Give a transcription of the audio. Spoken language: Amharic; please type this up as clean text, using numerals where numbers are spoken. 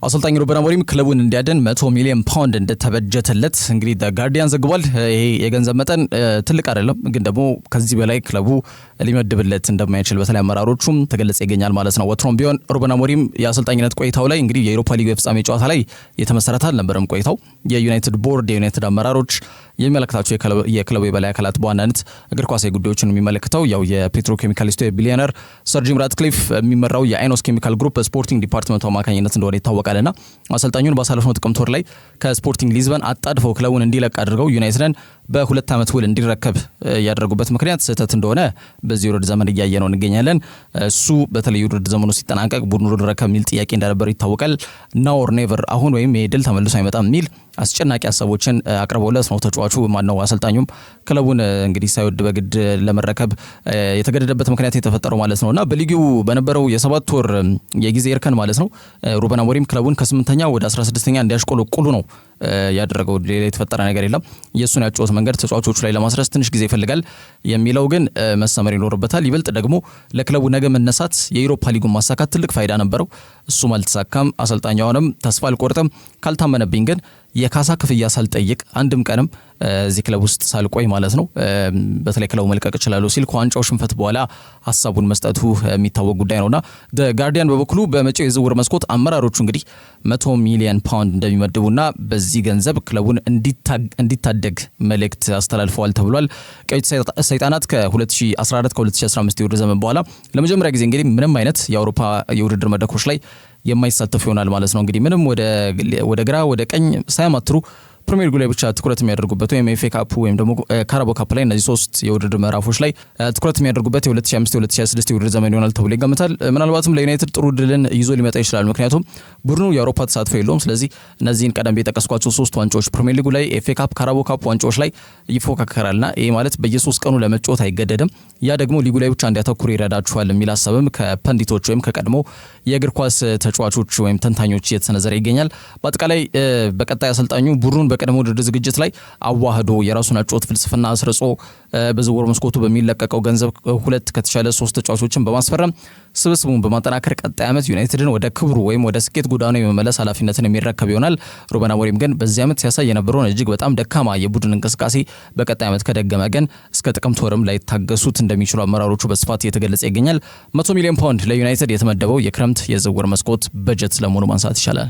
አሰልጣኝ ሩበን አሞሪም ክለቡን እንዲያድን 100 ሚሊዮን ፓውንድ እንደተበጀተለት እንግዲህ ጋርዲያን ዘግቧል። ይሄ የገንዘብ መጠን ትልቅ አይደለም፣ ግን ደግሞ ከዚህ በላይ ክለቡ ሊመድብለት እንደማይችል በተለይ አመራሮቹም ተገለጸ ይገኛል ማለት ነው። ወትሮም ቢሆን ሩበን አሞሪም የአሰልጣኝነት ቆይታው ላይ እንግዲህ የዩሮፓ ሊግ የፍጻሜ ጨዋታ ላይ የተመሰረተ አልነበረም። ቆይታው የዩናይትድ ቦርድ የዩናይትድ አመራሮች የሚመለከታቸው የክለቡ የበላይ አካላት በዋናነት እግር ኳሳዊ ጉዳዮችን የሚመለከተው ያው የፔትሮኬሚካሊስቱ የቢሊዮነር ሰር ጂም ራትክሊፍ የሚመራው የአይኖስ ኬሚካል ግሩፕ በስፖርቲንግ ዲፓርትመንቱ አማካኝነት እንደሆነ ይታወቃልና አሰልጣኙን ባሳለፍነው ጥቅምት ወር ላይ ከስፖርቲንግ ሊዝበን አጣድፈው ክለቡን እንዲለቅ አድርገው ዩናይትድን በ2 ዓመት ውል እንዲረከብ ያደረጉበት ምክንያት ስህተት እንደሆነ በዚህ ውድድር ዘመን እያየነው እንገኛለን። እሱ በተለይ ውድድር ዘመኑ ሲጠናቀቅ ቡድኑ እንዲረከብ የሚል ጥያቄ እንደነበር ይታወቃል። ናው ኦር ኔቨር አሁን ወይም የድል ተመልሶ አይመጣም የሚል አስጨናቂ ሀሳቦችን አቅርበውለት ነው ተጫዋቹ ማነው አሰልጣኙም ክለቡን እንግዲህ ሳይወድ በግድ ለመረከብ የተገደደበት ምክንያት የተፈጠረው ማለት ነውና በሊጉ በነበረው የ7 ወር የጊዜ እርከን ማለት ነው ሩበን አሞሪም ክለቡን ከ8ኛ ወደ 16ኛ እንዲያሽቆለቁሉ ነው ያደረገው። ሌላ የተፈጠረ ነገር የለም። የሱን ያጫወት መንገድ ተጫዋቾቹ ላይ ለማስረስ ትንሽ ጊዜ ይፈልጋል የሚለው ግን መሰመር ይኖርበታል። ይበልጥ ደግሞ ለክለቡ ነገ መነሳት የዩሮፓ ሊጉን ማሳካት ትልቅ ፋይዳ ነበረው። እሱም አልተሳካም። አሰልጣኛውንም ተስፋ አልቆርጥም፣ ካልታመነብኝ ግን የካሳ ክፍያ ሳልጠይቅ አንድም ቀንም እዚህ ክለብ ውስጥ ሳልቆይ ማለት ነው በተለይ ክለቡ መልቀቅ እችላለሁ ሲል ከዋንጫው ሽንፈት በኋላ ሀሳቡን መስጠቱ የሚታወቅ ጉዳይ ነውና ጋርዲያን በበኩሉ በመጪው የዝውውር መስኮት አመራሮቹ እንግዲህ 100 ሚሊዮን ፓውንድ እንደሚመድቡና በዚህ ገንዘብ ክለቡን እንዲታደግ መልእክት አስተላልፈዋል ተብሏል። ቀይ ሰይጣናት ከ2014 ከ2015 የውድድር ዘመን በኋላ ለመጀመሪያ ጊዜ እንግዲህ ምንም አይነት የአውሮፓ የውድድር መድረኮች ላይ የማይሳተፉ ይሆናል ማለት ነው። እንግዲህ ምንም ወደ ግራ ወደ ቀኝ ሳያማትሩ ፕሪሚየር ሊግ ላይ ብቻ ትኩረት የሚያደርጉበት ወይም ኤፍኤ ካፕ ወይም ደግሞ ካራቦ ካፕ ላይ እነዚህ 3 የውድድር ምዕራፎች ላይ ትኩረት የሚያደርጉበት የ2025 የ2026 የውድድር ዘመን ይሆናል ተብሎ ይገመታል። ምናልባትም ለዩናይትድ ጥሩ ድልን ይዞ ሊመጣ ይችላል። ምክንያቱም ቡድኑ የአውሮፓ ተሳትፎ የለውም። ስለዚህ እነዚህን ቀደም የጠቀስኳቸው 3 ዋንጫዎች ፕሪሚየር ሊጉ ላይ ኤፍኤ ካፕ፣ ካራቦ ካፕ ዋንጫዎች ላይ ይፎካከራልና ይሄ ማለት በየ3 ቀኑ ለመጫወት አይገደድም። ያ ደግሞ ሊጉ ላይ ብቻ እንዲያተኩር ይረዳቸዋል የሚል ሀሳብም ከፐንዲቶች ወይም ከቀድሞ የእግር ኳስ ተጫዋቾች ወይም ተንታኞች እየተሰነዘረ ይገኛል። በአጠቃላይ በቀጣይ አሰልጣኙ ቡድኑን በቀድሞ ውድድር ዝግጅት ላይ አዋህዶ የራሱን አጨዋወት ፍልስፍና አስርጾ በዝውውር መስኮቱ በሚለቀቀው ገንዘብ 2 ከተሻለ 3 ተጫዋቾችን በማስፈረም ስብስቡን በማጠናከር ቀጣይ ዓመት ዩናይትድን ወደ ክብሩ ወይም ወደ ስኬት ጎዳና የመመለስ ኃላፊነትን የሚረከብ ይሆናል። ሩበን አሞሪም ግን በዚህ ዓመት ሲያሳይ የነበረውን እጅግ በጣም ደካማ የቡድን እንቅስቃሴ በቀጣይ ዓመት ከደገመ ግን እስከ ጥቅምት ወርም ላይ ታገሱት እንደሚችሉ አመራሮቹ በስፋት እየተገለጸ ይገኛል። 100 ሚሊዮን ፓውንድ ለዩናይትድ የተመደበው የክረምት የዝውውር መስኮት በጀት ስለመሆኑ ማንሳት ይቻላል።